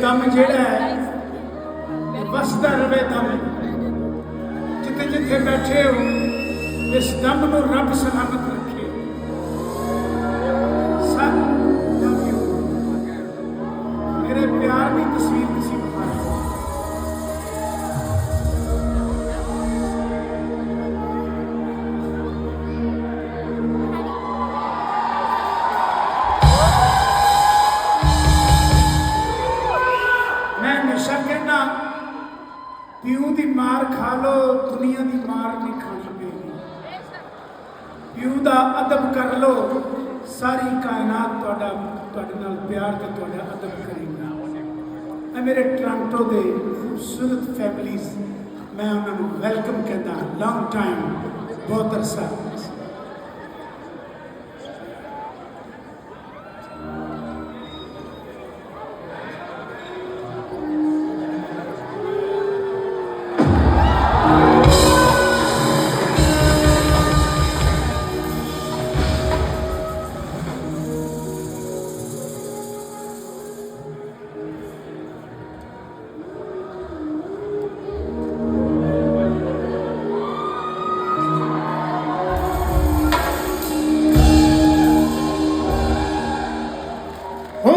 दम जेड़ा है वसदा रवे दम जिथे जिथे बैठे हो इस दम को रब सलामत रखे। सब मेरे प्यार की तस्वीर किसी बना मैं हमेशा कहना प्यू की मार खा लो दुनिया की मार नहीं खानी पेगी। प्यू का अदब कर लो सारी कायनात तुहाडे नाल प्यार ते तुहाडा अदब करेगी। मेरे टोरंटो के खूबसूरत फैमिलीज मैं उन्होंने वेलकम कहता लॉन्ग टाइम बहुत अरसा।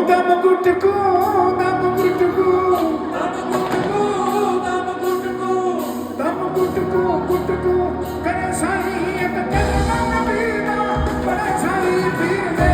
दम गुटको दम गुटको दम गुटको दम गुटको दम गुटको गुटको करे साई एक चलना नबीना बड़ा साई फिर दे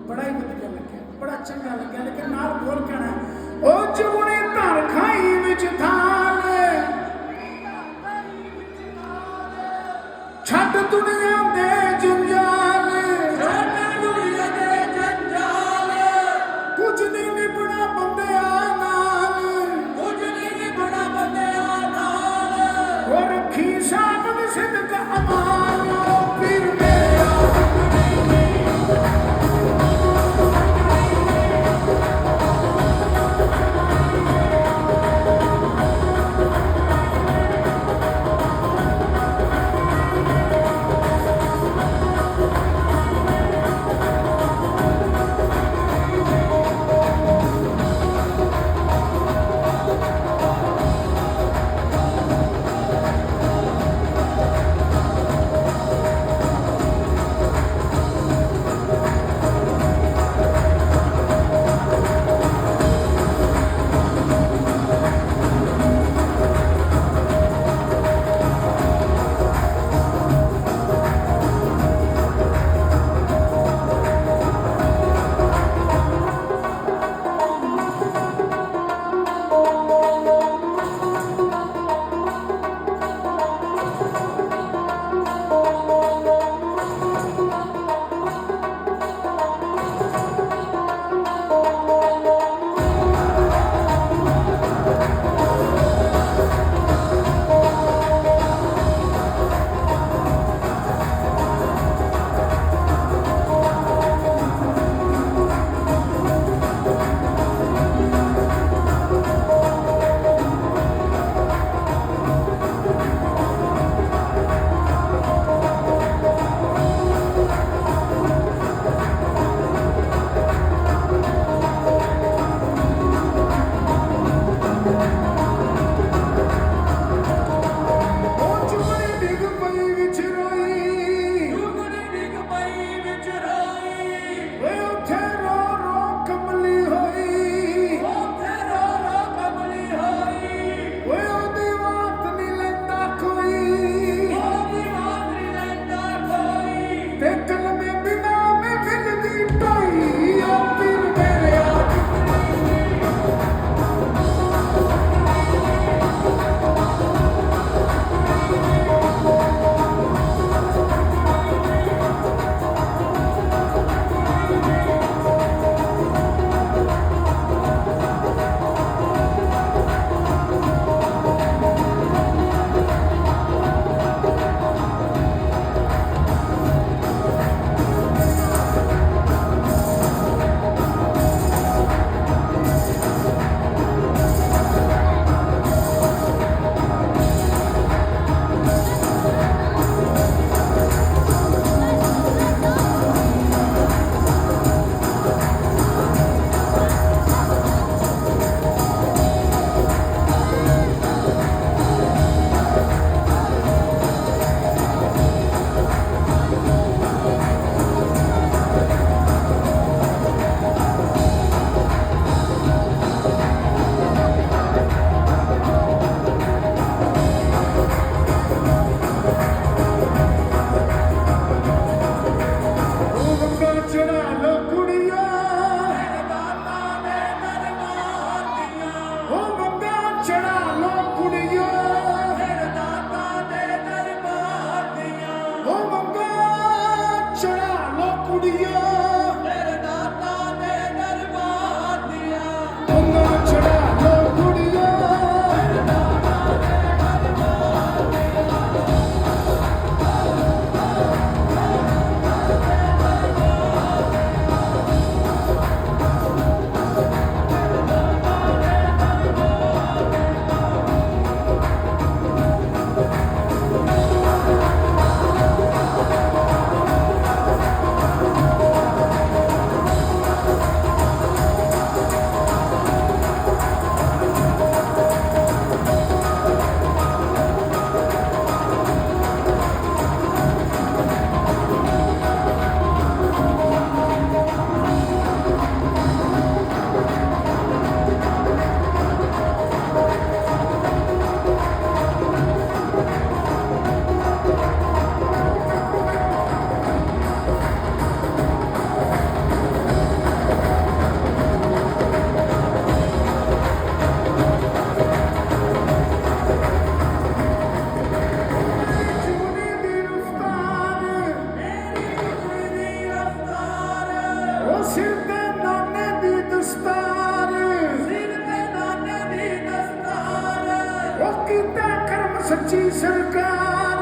बड़ा ही वधिया लगे बड़ा चंगा लगे लेकिन नाल बोल कहना ओ चुगने धर खाई विच थाल छड्ड दुनिया दे जंजाल कुछ नहीं निभना बंदिया नाल ओ रखी साबत सिदक अमान फिर मेरा ਸੱਚੀ ਸਰਕਾਰ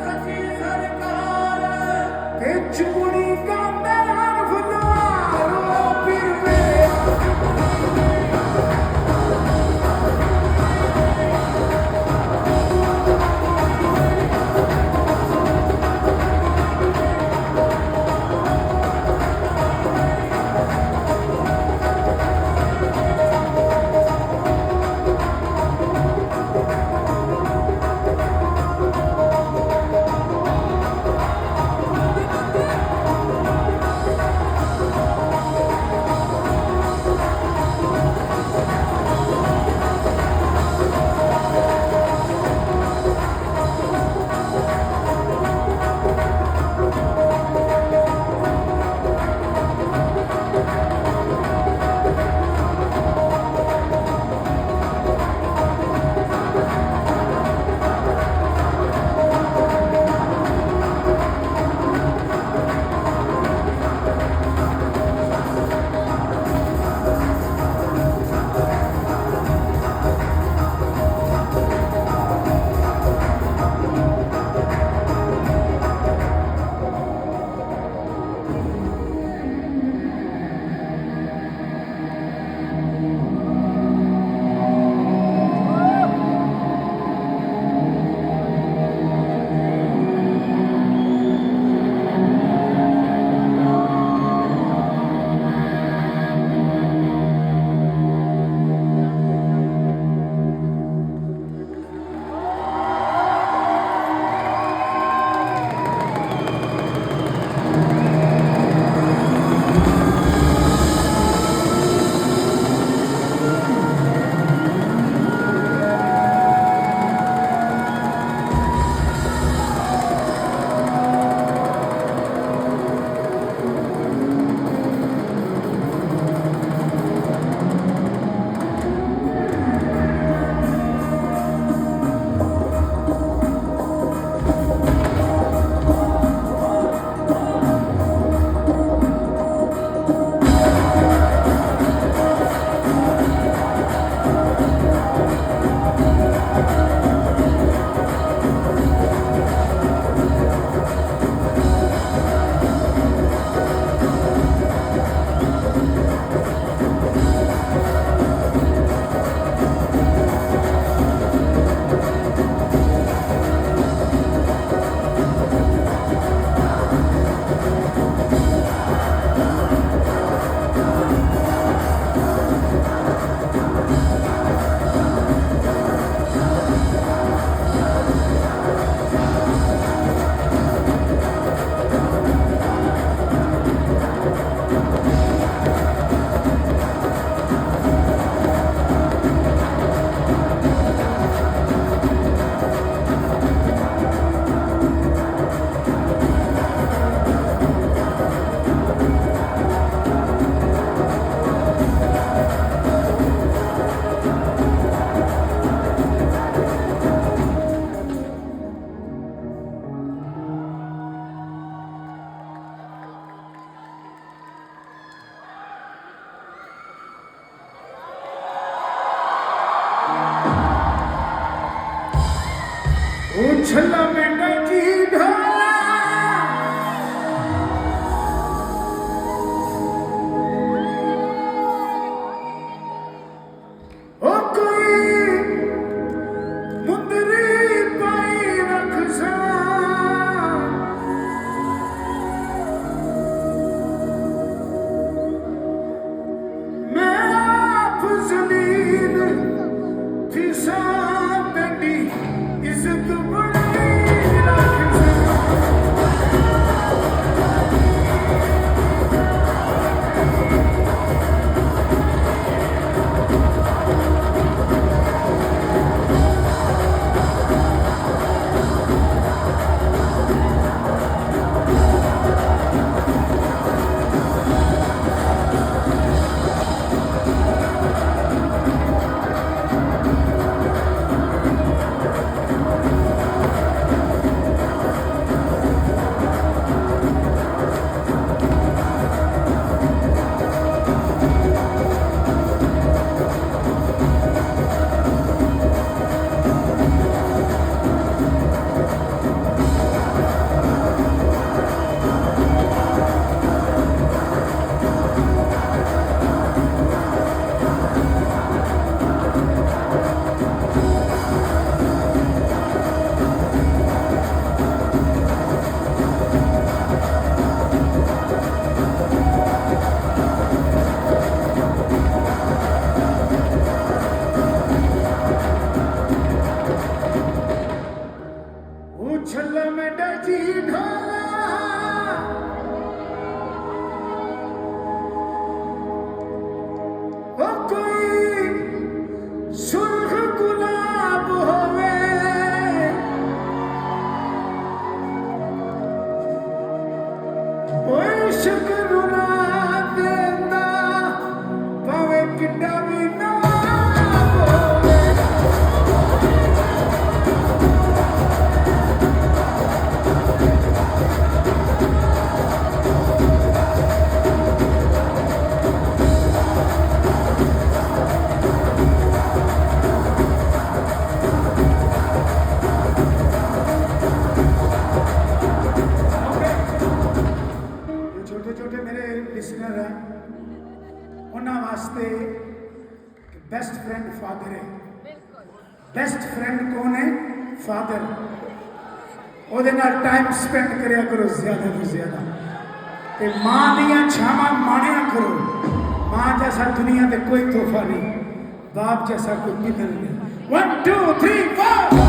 ਸੱਚੀ ਸਰਕਾਰ ਤੇ ਚੁਣੀ ਗਾਉਂਦੇ ਹਰ ਫੁਲਾਰੋ ਪੀਰ ਮੇਰੇ उछला मेंढा की ढोला ओ कोई मुंदरी पाई रखसा मैं आप जलील थी सा बेटी इज्जत ਉਹਨਾਂ ਵਾਸਤੇ ਬੈਸਟ ਫਰੈਂਡ ਫਾਦਰ ਹੈ। ਬੈਸਟ ਫਰੈਂਡ ਕੌਣ ਹੈ? ਫਾਦਰ। ਉਹਦੇ ਨਾਲ ਟਾਈਮ ਸਪੈਂਡ ਕਰਿਆ ਕਰੋ ਜ਼ਿਆਦਾ ਤੋਂ ਜ਼ਿਆਦਾ, ਤੇ ਮਾਂ ਦੀਆਂ ਛਾਵਾਂ ਮਾਣਿਆ ਕਰੋ। ਮਾਂ ਜੈਸਾ ਦੁਨੀਆ ਤੇ ਕੋਈ ਤੋਹਫਾ ਨਹੀਂ, ਬਾਪ ਜੈਸਾ ਕੋਈ ਮਿਲਨ नहीं। 1 2 3 4।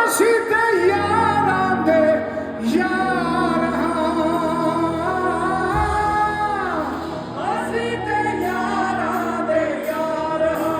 ਅਸੀਂ ਤੇ ਯਾਰਾਂ ਦੇ ਯਾਰ ਹਾਂ, ਅਸੀਂ ਤੇ ਯਾਰਾਂ ਦੇ ਯਾਰ ਹਾਂ।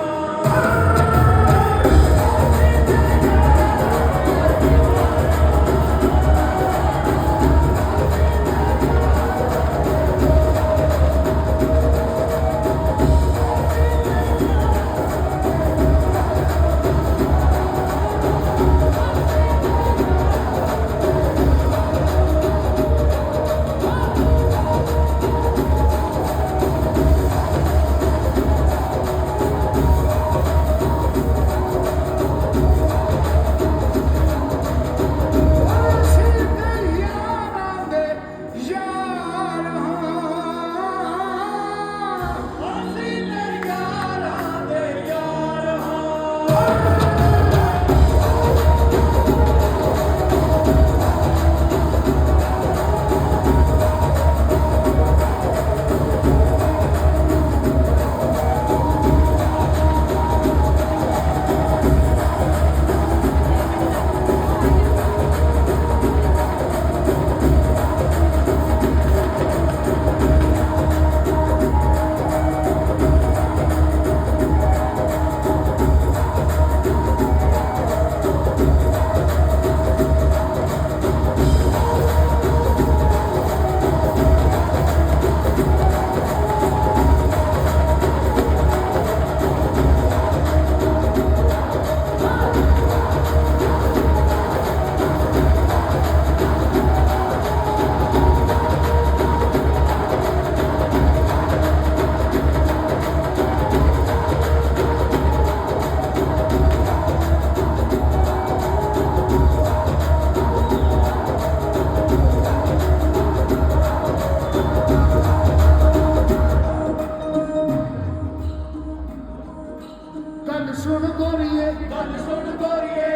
ਗੱਲ ਸੁਣ ਗੋਰੀਏ, ਗੱਲ ਸੁਣ ਗੋਰੀਏ,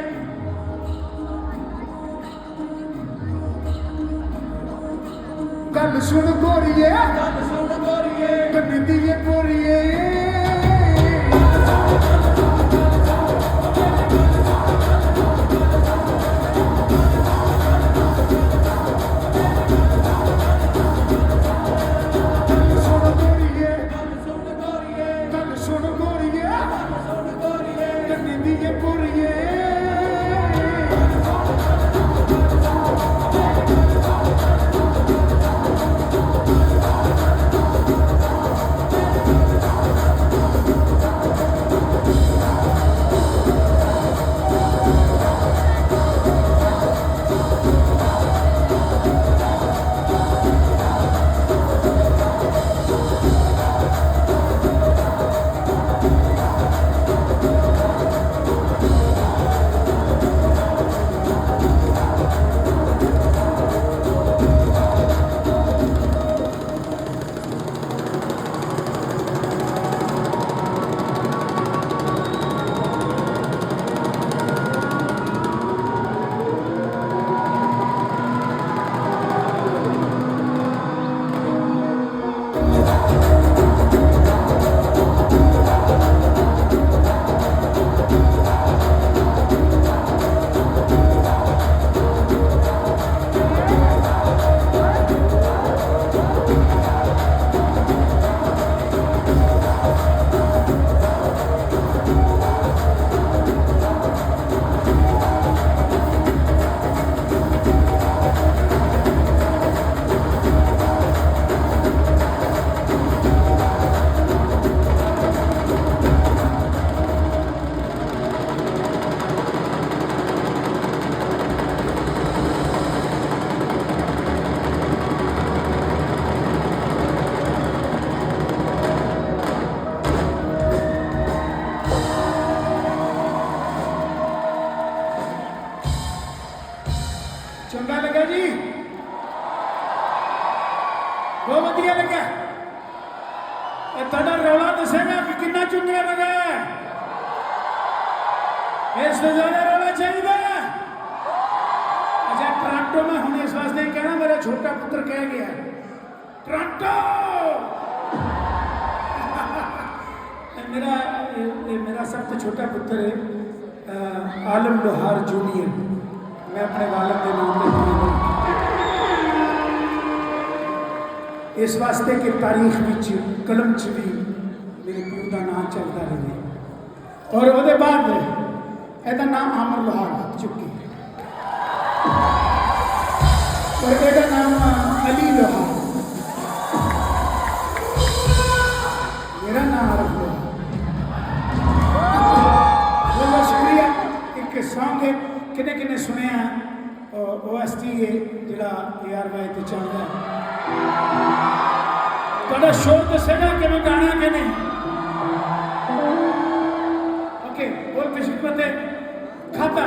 ਗੱਲ ਸੁਣ ਗੋਰੀਏ, ਗੱਲ ਸੁਣ ਗੋਰੀਏ, ਕੰਨੀ ਏ ਗੋਰੀਏ। ਚੰਗਾ ਲੱਗਾ ਜੀ, ਬਹੁਤ ਵਧੀਆ ਲੱਗਾ। ਇਹ ਤੁਹਾਡਾ ਰੌਲਾ ਦੱਸੇਗਾ ਕਿ ਕਿੰਨਾ ਚੁੰਗਿਆ ਲੱਗਾ। ਇਸ ਤੋਂ ਜ਼ਿਆਦਾ ਰੌਲਾ ਚਾਹੀਦਾ। ਅੱਛਾ ਟੋਰਾਂਟੋ ਮੈਂ ਹੁਣ ਇਸ ਵਾਸਤੇ ਕਹਿਣਾ, ਮੇਰਾ ਛੋਟਾ ਪੁੱਤਰ ਕਹਿ ਗਿਆ ਟੋਰਾਂਟੋ। मेरा सख्त छोटा पुत्र है आलम लोहार जूनियर। मैं अपने वालद के नाम पे पानी भर इस वास्ते कि तारीख विच कलम च भी मेरे प्यो का नाम चलता रहे और वो बाद एदा नाम आमर लोहार हक चुकी और एदा नाम अली लोहार मेरा नाम आरफ लोहार बहुत शुक्रिया एक सॉन्ग है किने किने सुने ओ एस टी है जोड़ा ARY ते चलता है थोड़ा शोर दसेगा कि मैं गाना कि नहीं ओके बोल खिदमत है खाता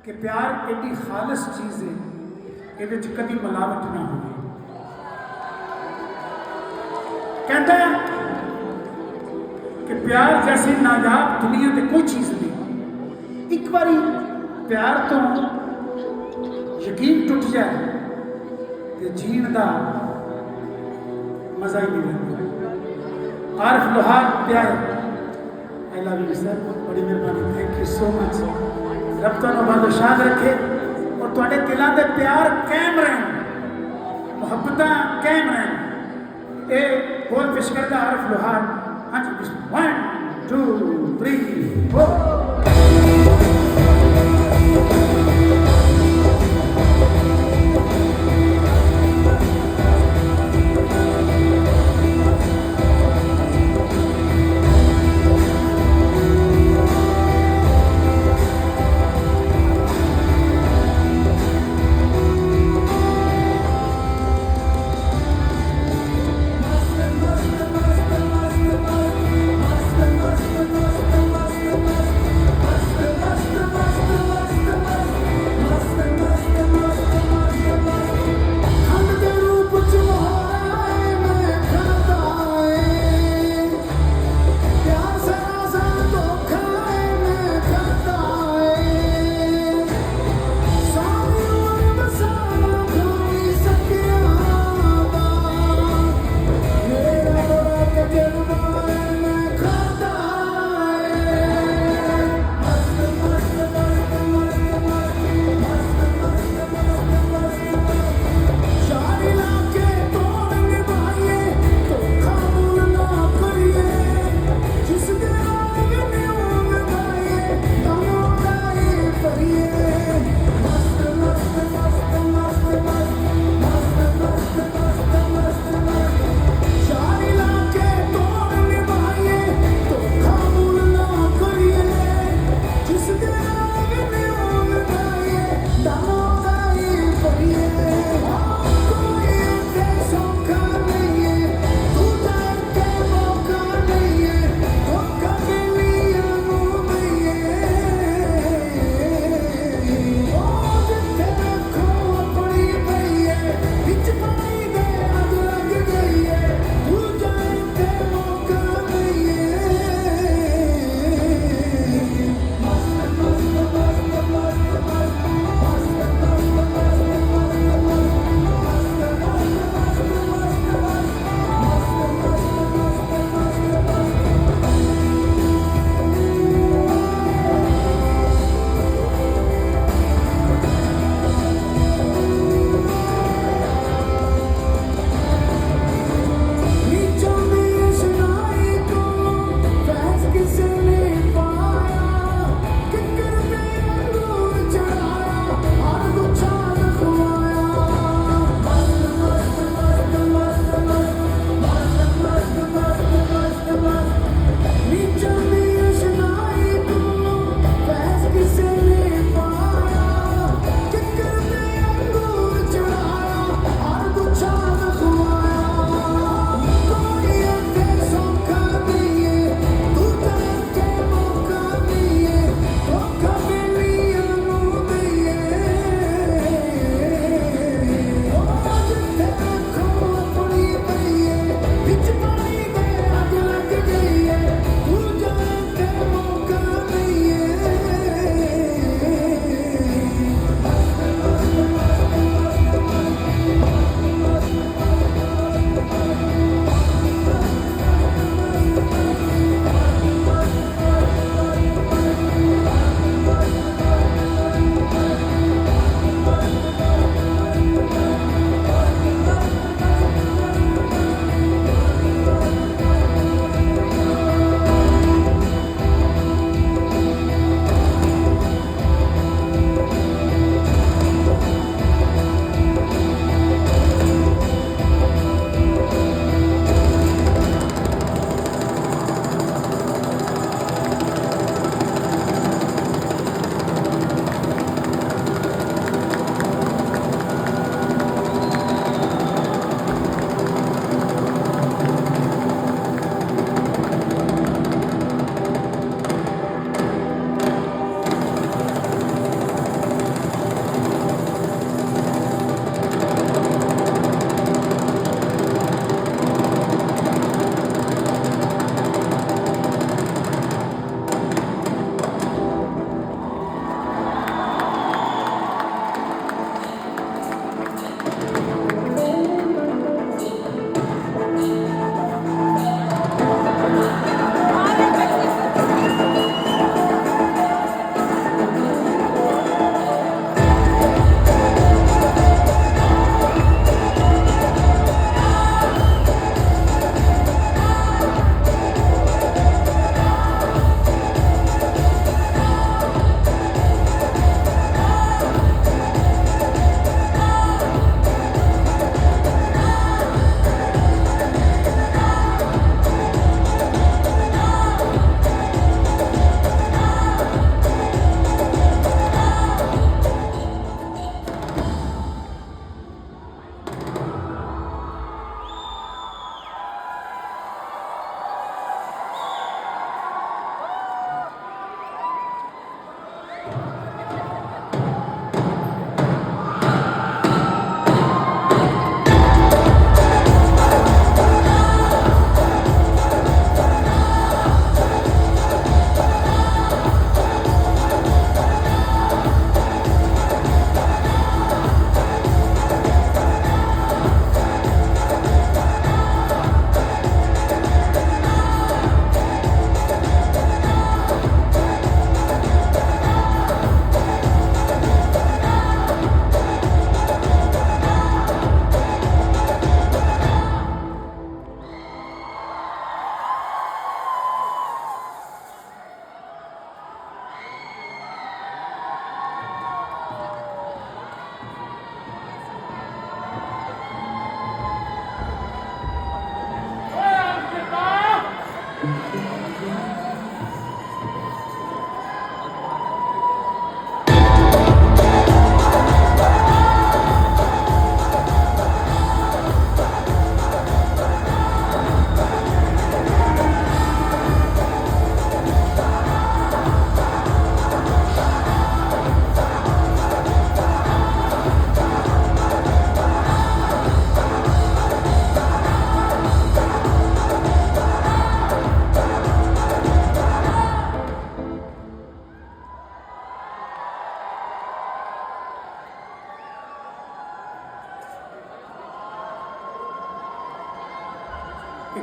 कि प्यार एडी खालस चीज़ है ये कभी मिलावट ना हो कहता है कि प्यार जैसी नायाब दुनिया में कोई चीज़ नहीं एक बारी प्यार तो यकीन टूट जाए तो जीन का मजा ही नहीं रहता आरफ लोहार प्यार आई लव यू सर बड़ी मेहरबानी थैंक यू सो मच रब तो बादशाह रखे और थोड़े दिलों के प्यार कायम रहन मुहब्बत कायम रहन ये बोल पेश करता आरफ लोहार हाँ जी 1 2 3 4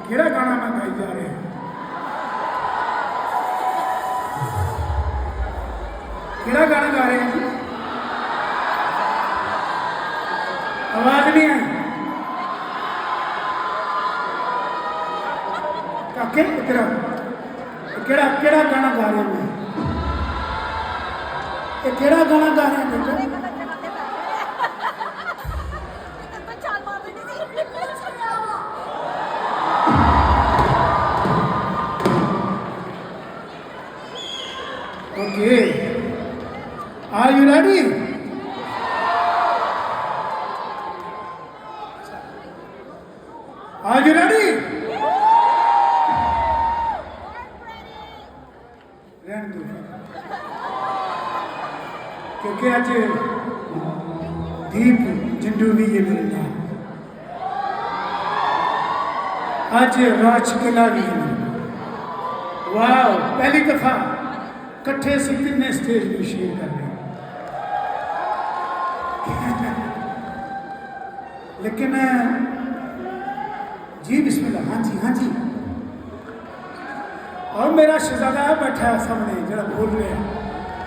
केड़ा गाना मैं गाई जा रहा केड़ा गाना गा रहे हैं जी? आवाज नहीं आई काके इधर केड़ा केड़ा गाना गा रहे हैं? ये केड़ा गाना गा रहे हैं बेटा? Okay. Are you ready? Are you ready? रहने दो क्योंकि आज दीप जिंदू भी ये मेरे नाम आज राज किला भी है वाह पहली दफा कट्ठे से कितने स्टेज में शेयर कर रहे हैं लेकिन जी बिस्मिल्लाह हाँ जी और मेरा शहजादा बैठा है सामने जरा बोल रहे हैं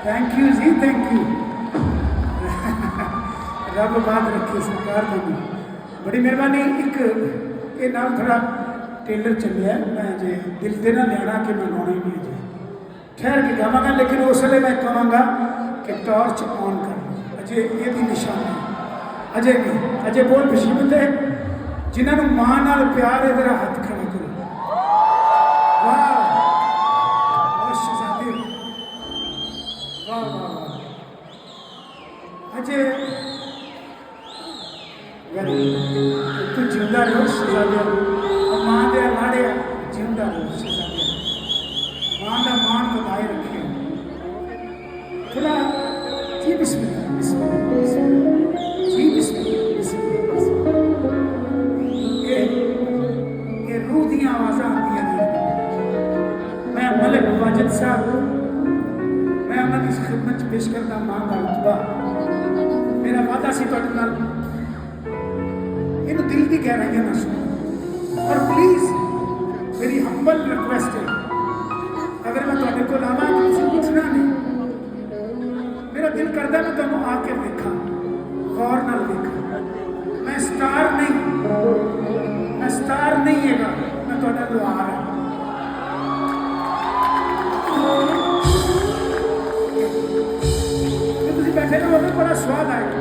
thank you ji thank you रब बात रखे सरकार दोनों बड़ी मेहरबानी एक ये नाम थोड़ा टेलर चलिया मैं जे दिल से ना लिया कि मैं गाना ही नहीं अजे ठहर के गावगा लेकिन उस वे मैं कहूँगा कि टॉर्च ऑन कर अजे ये निशानी अजे नहीं अजे बोल मुसीबत है जिन्होंने मां नाल प्यार है तेरा हाथ खड़ा करो वाह शहजादे वाह वाह अजे तू जिंदा रहो शहजादे मां दे लाड़े जिंदा रहो शहजादे मां का मान बताए रखे थोड़ा जी बिस्मिल्लाह जी बिस्मिल्लाह ये रूह दी आवाज़ आती हैं मैं मलिक वाजिद साहब मैं उन्होंने खिदमत पेश करता मां का रुतबा मेरा वादा सी तुहाडे नाल इन दिल की गहराइयां ना सुनो और प्लीज मेरी हम्बल रिक्वेस्ट है अगर मैं तुहाडे कोल आवां तो तुसीं पुछना नहीं मेरा दिल करता मैं तुहानूं आके देखा गौर नाल देखा मैं स्टार नहीं हैगा मैं तुहाडा दुआर हां तुसीं बैठे रहो बड़ा स्वाद आएगा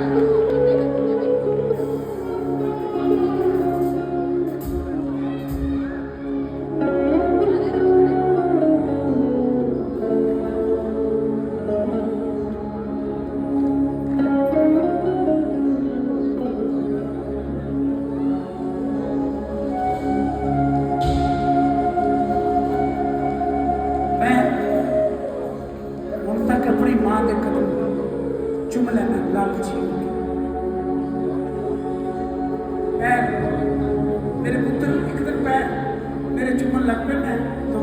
मेरे पुत्र एक दिन पैर मेरे चुमन लग पे मैं तो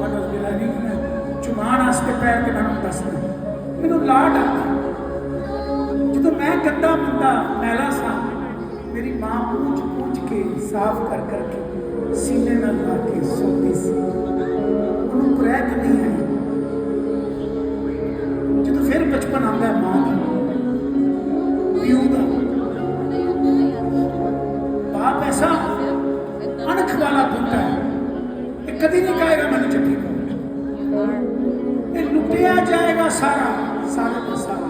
चुमान वास्ते पैर के नाम दसना मैनू लाड आता जो मैं गंदा मंदा मैला सा मेरी मां पूछ के साफ कर करके सीने में ला के सोती सी उन्होंने क्रैक नहीं है जो फिर बचपन आता है मां का प्यू का बाप ऐसा अणख वाला बूटा है ये कभी नहीं कहेगा मैंने चिट्ठी को ये लुटिया जाएगा सारा सारा का सारा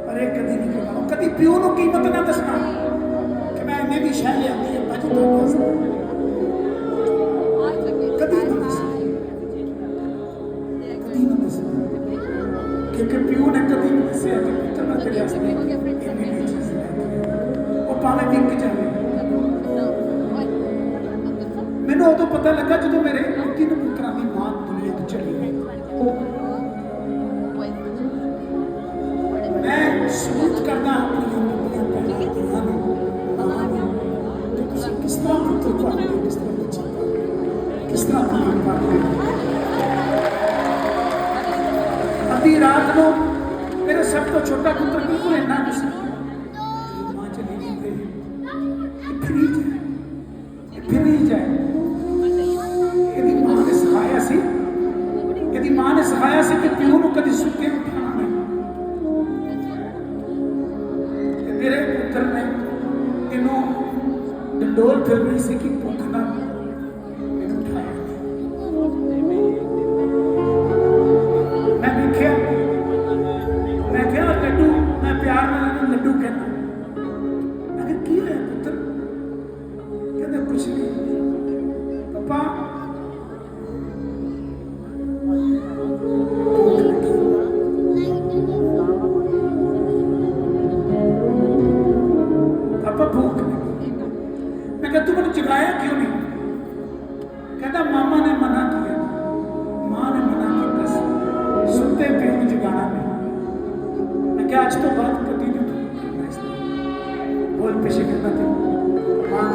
पर ये कभी नहीं कहेगा कभी प्यू को कीमत ना दसना कि मैं इन्हें भी शह लिया बच तो कभी नहीं दसना कभी नहीं दसना क्योंकि प्यू ने कभी नहीं दसिया कि पुत्र मैं तेरे वास्ते इन्नी चीज वो भावें विक जाए मैंने उदों पता लगा जो मेरे तीन पुत्रां की मां दुनिया को चली गई मैं सबूत करना किस तरह पुत्र पालते किस तरह बच्चे किस तरह कमाल पाते अभी रात को मेरे सब तो छोटा पुत्र बिल्कुल इन्ना किसी मां चली गई फिर ही जाए ਸਿਖਾਇਆ ਸੀ ਕਿ ਪਿਓ ਨੂੰ ਕਦੀ ਸੁੱਤੇ ਉਠਾਉਣਾ ਨਹੀਂ। ਤੇ ਮੇਰੇ ਪੁੱਤਰ ਨੇ ਇਹਨੂੰ ਡੰਡੋਲ ਫਿਰ ਰਹੀ ਸੀ ਕਿ ਭੁੱਖ ਨਾ ਮੈਨੂੰ ਉਠਾਇਆ। ਮੈਂ ਵੇਖਿਆ, ਮੈਂ ਕਿਹਾ ਲੱਡੂ, ਮੈਂ ਪਿਆਰ ਨਾਲ ਇਹਨੂੰ ਲੱਡੂ ਕਹਿੰਦਾ। ਮੈਂ ਕਿਹਾ ਕੀ ਹੋਇਆ ਪੁੱਤਰ? ਕਹਿੰਦਾ ਕੁਛ ਨਹੀਂ ਪਾਪਾ, पापा भूख लगी। मैं कहा तू मैंने जगाया क्यों नहीं? कहता मामा ने मना किया, माँ ने मना किया, बस सुनते प्यो को जगाना नहीं। मैं क्या आज तो बात कभी नहीं करना इसलिए बोल पेशे करना थे माँ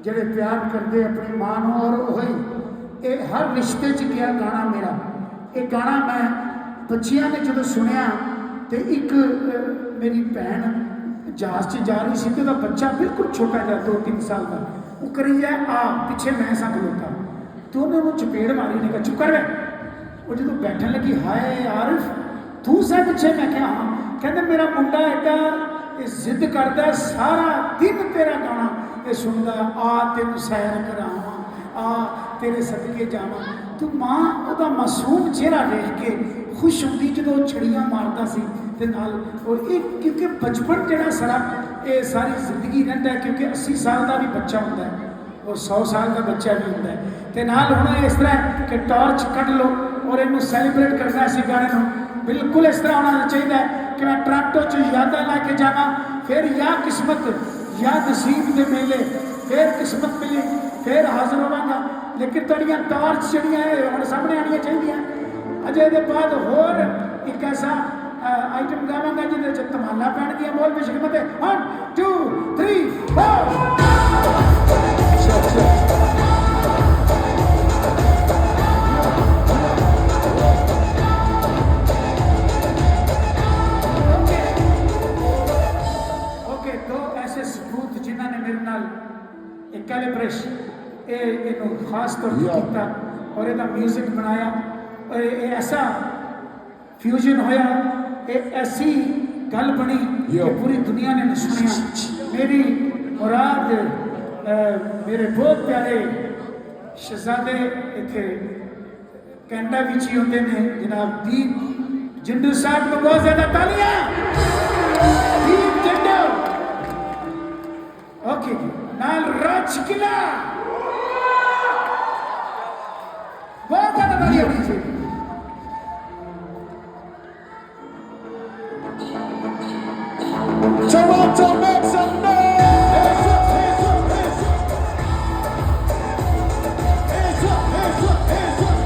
ਜਿਹੜੇ ਪਿਆਰ ਕਰਦੇ ਆਪਣੀ ਮਾਂ ਨੂੰ, ਔਰ ਉਹੀ ਇਹ ਹਰ ਰਿਸ਼ਤੇ 'ਚ ਗਿਆ ਗਾਣਾ ਮੇਰਾ। ਇਹ ਗਾਣਾ ਮੈਂ ਬੱਚਿਆਂ ਨੇ ਜਦੋਂ ਸੁਣਿਆ ਤੇ ਇੱਕ ਮੇਰੀ ਭੈਣ ਜਹਾਜ਼ 'ਚ ਜਾ ਰਹੀ ਸੀ ਤੇ ਉਹਦਾ ਬੱਚਾ ਬਿਲਕੁਲ ਛੋਟਾ ਜਿਹਾ 2-3 ਸਾਲ ਦਾ, ਉਹ ਕਰੀ ਜਾਏ ਆ ਪਿੱਛੇ ਮੈਂ ਸਾਂ ਖਲੋਤਾ ਤੇ ਉਹਨੇ ਉਹਨੂੰ ਚਪੇੜ ਮਾਰੀ, ਨੇ ਕਿਹਾ ਚੁੱਪ ਕਰ ਵੇ। ਉਹ ਜਦੋਂ ਬੈਠਣ ਲੱਗੀ, ਹਾਏ ਆਰਿਫ ਤੂੰ ਸਾ ਪਿੱਛੇ? ਮੈਂ ਕਿਹਾ ਹਾਂ। ਕਹਿੰਦੇ ਮੇਰਾ ਮੁੰਡਾ ਐਡਾ ਇਹ ਜ਼ਿੱਦ ਕਰਦਾ, ਸਾਰਾ ਦਿਨ ਤੇਰਾ ਗਾਣਾ ਇਹ ਸੁਣਦਾ, ਆ ਤੈਨੂੰ ਸੈਰ ਕਰਾਵਾਂ, ਆ ਤੇਰੇ ਸਦਕੇ ਜਾਵਾਂ। ਤੂੰ ਮਾਂ ਉਹਦਾ ਮਾਸੂਮ ਚਿਹਰਾ ਵੇਖ ਕੇ ਖੁਸ਼ ਹੁੰਦੀ ਜਦੋਂ ਉਹ ਛੜੀਆਂ ਮਾਰਦਾ ਸੀ ਤੇ ਨਾਲ ਉਹ ਇਹ, ਕਿਉਂਕਿ ਬਚਪਨ ਜਿਹੜਾ ਸਾਰਾ ਇਹ ਸਾਰੀ ਜ਼ਿੰਦਗੀ ਰਹਿੰਦਾ ਹੈ, ਕਿਉਂਕਿ 80 ਸਾਲ ਦਾ ਵੀ ਬੱਚਾ ਹੁੰਦਾ ਹੈ ਔਰ 100 ਸਾਲ ਦਾ ਬੱਚਾ ਵੀ ਹੁੰਦਾ ਹੈ। ਤੇ ਨਾਲ ਹੁਣ ਇਸ ਤਰ੍ਹਾਂ ਕਿ ਟਾਰਚ ਕੱਢ ਲਓ ਔਰ ਇਹਨੂੰ ਸੈਲੀਬ੍ਰੇਟ ਕਰਨਾ ਸੀ ਗਾਣੇ ਨੂੰ, ਬਿਲਕੁਲ ਇਸ ਤਰ੍ਹਾਂ ਹੋਣਾ ਚਾਹੀਦਾ ਹੈ ਕਿ ਮੈਂ ਟੋਰਾਂਟੋ 'ਚ ਯਾਦਾਂ ਲੈ ਕੇ ਜਾਵਾਂ, ਫਿਰ ਜਾਂ ਕਿਸਮਤ ਜਾਂ ਨਸੀਬ ਦੇ ਮੇਲੇ, ਫਿਰ ਕਿਸਮਤ ਮਿਲੀ, ਫਿਰ ਹਾਜ਼ਰ ਹੋਵਾਂਗਾ। ਲੇਕਿਨ ਤੁਹਾਡੀਆਂ ਟਾਰਚ ਜਿਹੜੀਆਂ ਹੁਣ ਸਾਹਮਣੇ ਆਉਣੀਆਂ ਚਾਹੀਦੀਆਂ। ਅਜੇ ਇਹਦੇ ਬਾਅਦ ਹੋਰ ਇੱਕ ਐਸਾ ਆਈਟਮ ਗਾਵਾਂਗਾ ਜਿਹਦੇ 'ਚ ਧਮਾਲਾਂ ਪੈਣਗੀਆਂ। ਬੋਲ ਬੇਸ਼ਕਮਤ 1 2 3 4। कैलिब्रेशन ਇਹਨੂੰ ਖਾਸ ਤੌਰ ਤੇ ਕੀਤਾ ਔਰ ਇਹਦਾ ਮਿਊਜ਼ਿਕ ਬਣਾਇਆ ਔਰ ਇਹ ਐਸਾ ਫਿਊਜ਼ਨ ਹੋਇਆ, ਇਹ ਐਸੀ ਗੱਲ ਬਣੀ ਕਿ ਪੂਰੀ ਦੁਨੀਆ ਨੇ ਸੁਣਿਆ। ਮੇਰੀ ਮੁਰਾਦ ਮੇਰੇ ਬਹੁਤ ਪਿਆਰੇ ਸ਼ਹਿਜ਼ਾਦੇ ਇੱਥੇ ਕੈਨੇਡਾ ਵਿੱਚ ਹੀ ਹੁੰਦੇ ਨੇ, ਜਨਾਬ ਦੀਪ ਜਿੰਦੂ ਸਾਹਿਬ ਨੂੰ ਬਹੁਤ ਜ਼ਿਆਦਾ ਤਾਲੀਆਂ। ਦੀਪ ਜਿੰਦੂ ਓਕੇ ਨਾਲ ਰਾਜ ਕਿਲਾ बहुत ज्यादा तालियां होनी चाहिए। Toronto make some noise. Hands up, hands up, hands up. Hands up, hands up, hands up.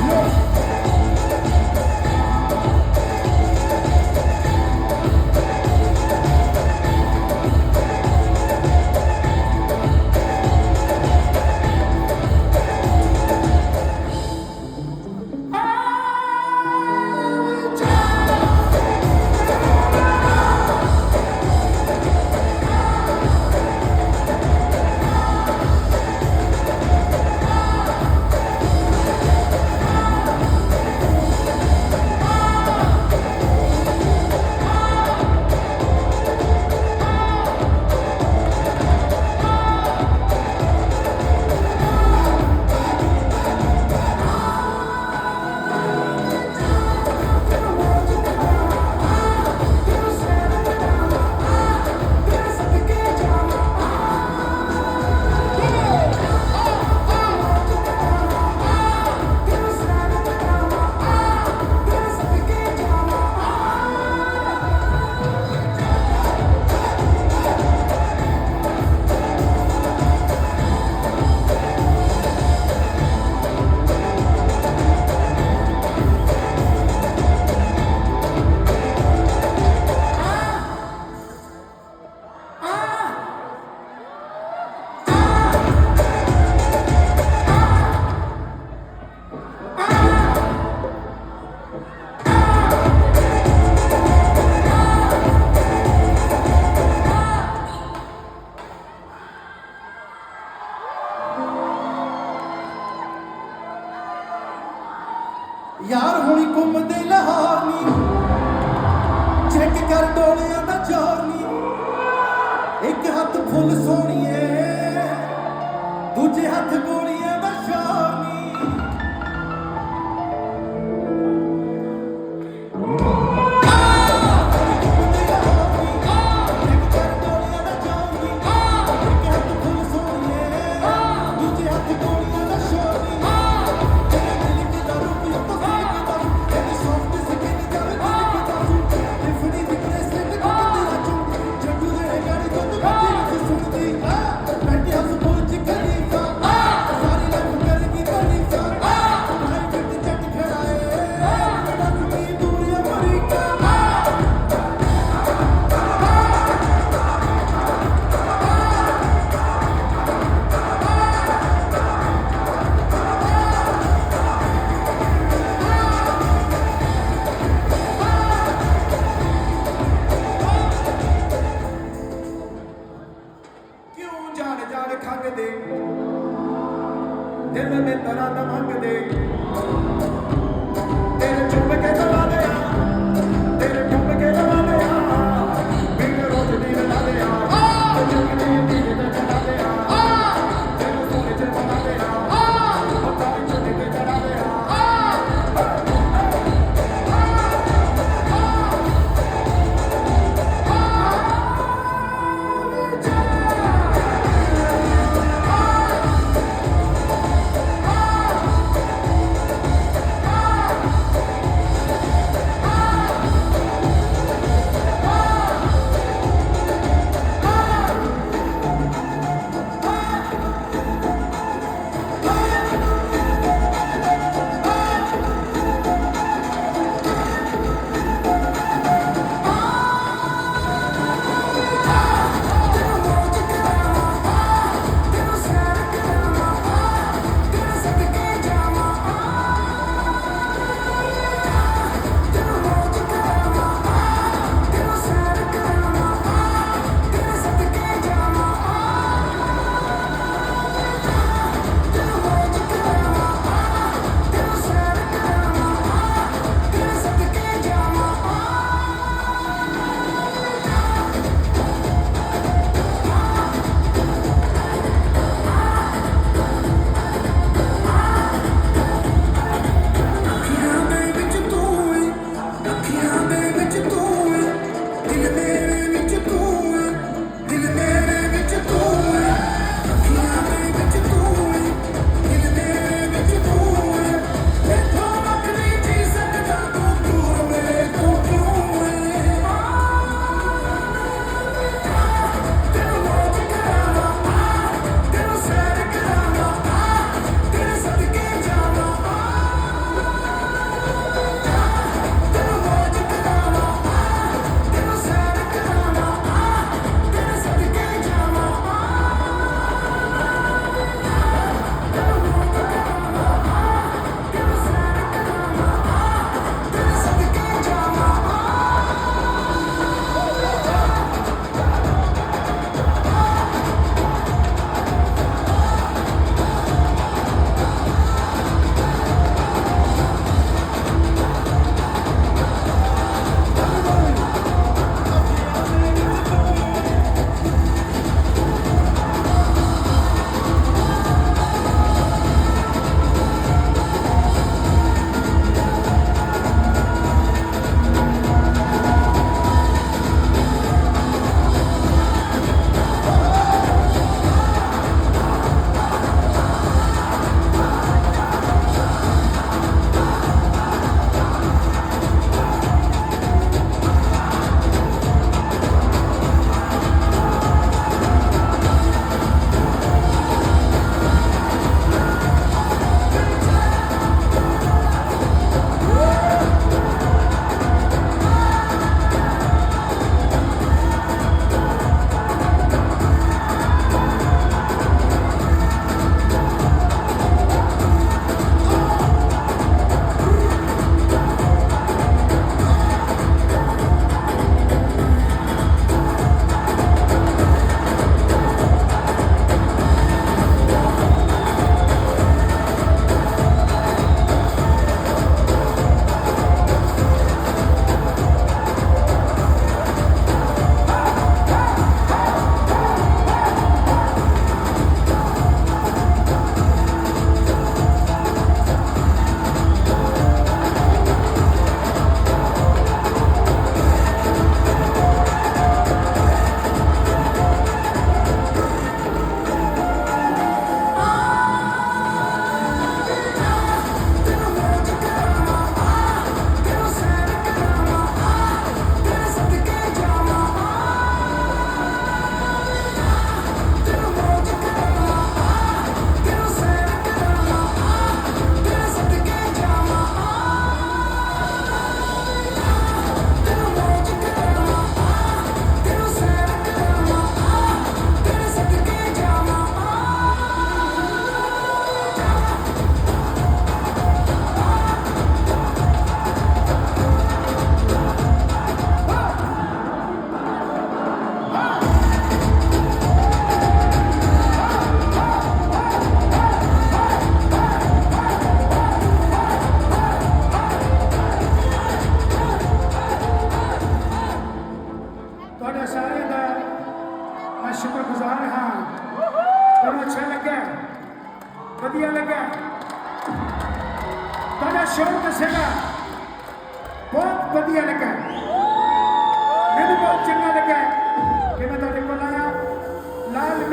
Yeah.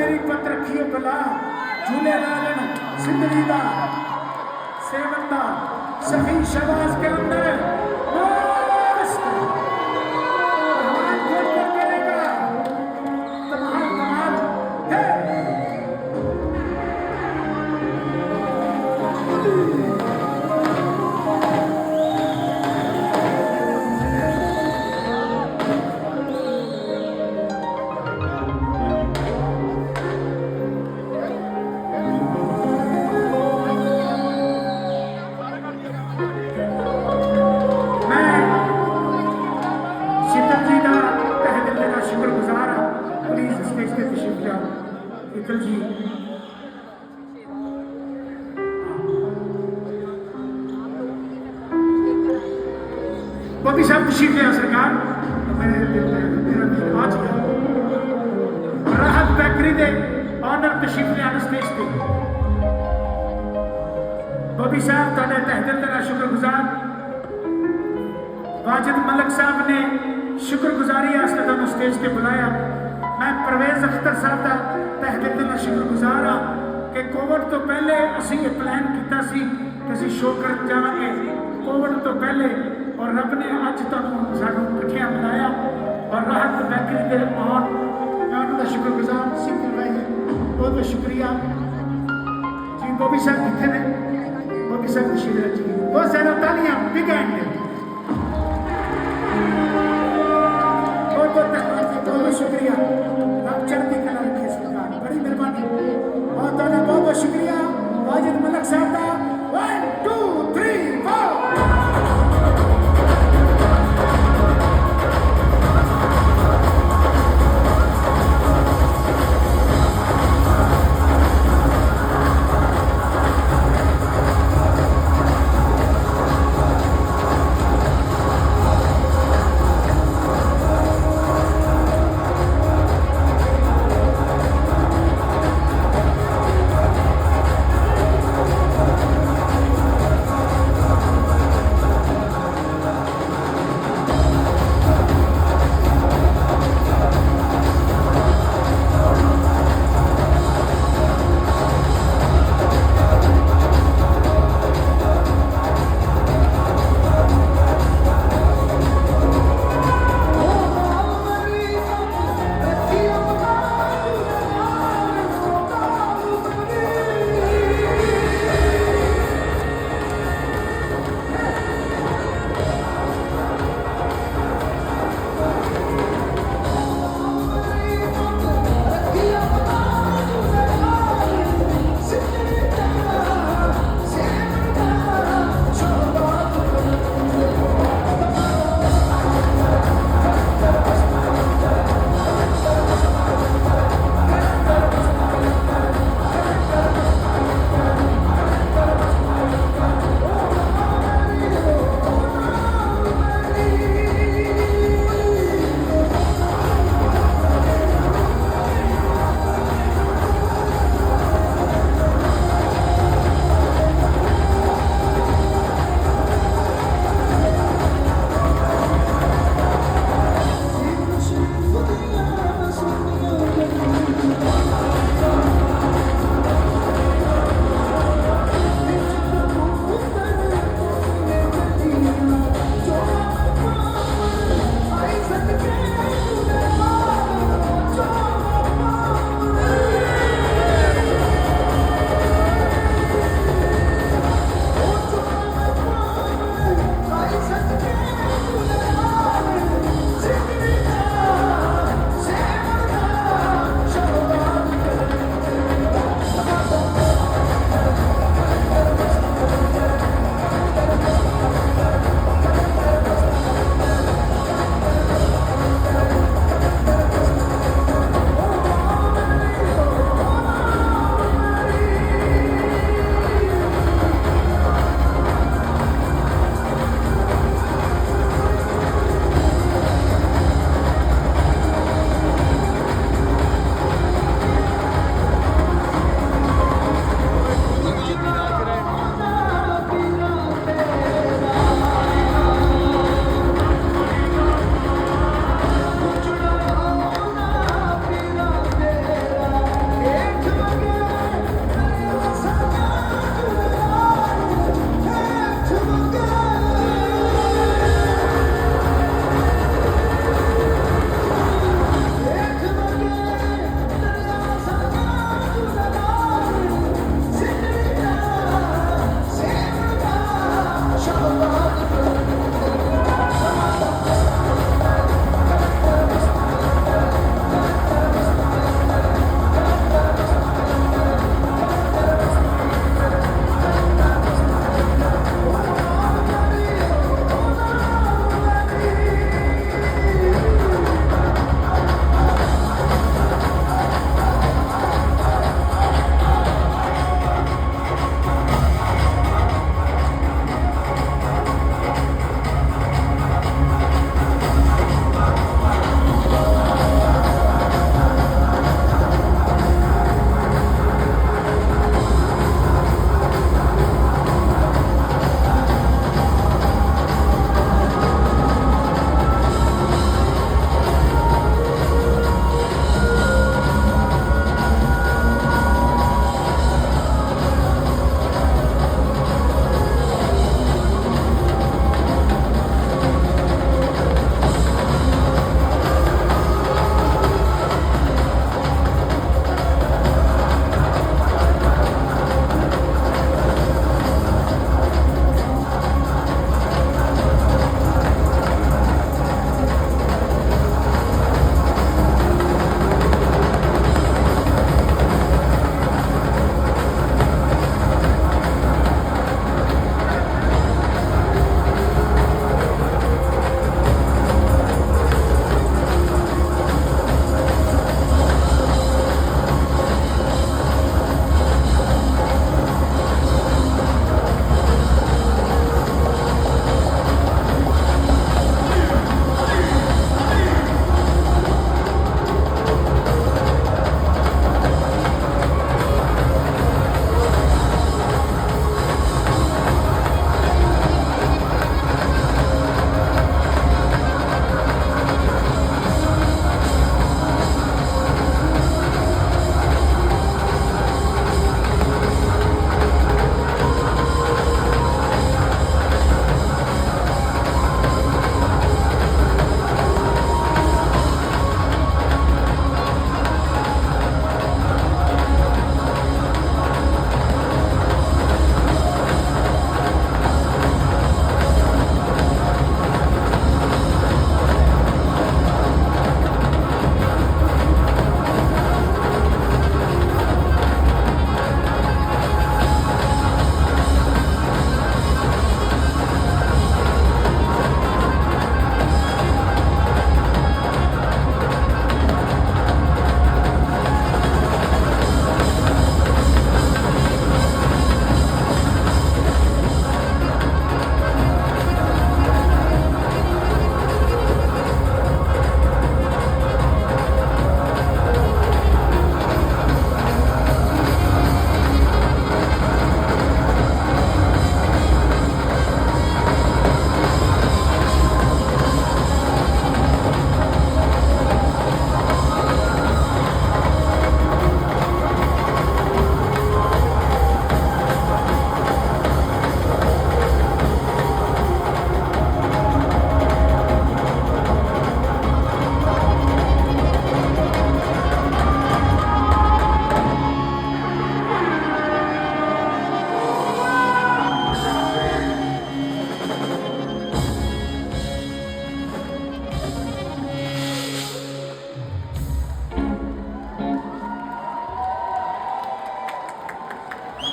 मेरी पत रखिए भला झूले लालन सिंदरी दा सेवन दा सही शबाज के अंदर मस्त कमाल करेगा कमाल कमाल है जी बॉबी साहब तशरीफ ले सरकार मेरा आज राहत बेकरी दे ऑनर तशरीफ ले आने स्टेज पे बॉबी साहब तुहाडे तहे दिल दा शुक्रगुजार वाजिद मलिक साहब ने शुक्रगुजारी वास्ते तुहानू स्टेज पे बुलाया मैं परवेज अख्तर साहब का तहे दिल दा शुक्रगुजार हाँ कि कोविड तो पहले असी ये प्लान किया सी कि असी शो कर जावांगे कोविड तो पहले और रब ने अज तुहानू सानू इकट्ठियां बुलाया और राहत बेकरी के आउण मैं उन्होंने शुक्रगुजार सिंपल भाई बहुत बहुत शुक्रिया जी बॉबी साहब कितने ने बॉबी साहब तशरीफ जी बहुत ज़्यादा तालियां बिग हैंड बहुत बहुत धन्यवाद बहुत शुक्रिया रब चढ़ती कला रखे सरकार बड़ी मेहरबानी और तुहाडा बहुत बहुत शुक्रिया वाजिद मलिक साहब का 1 2 3 4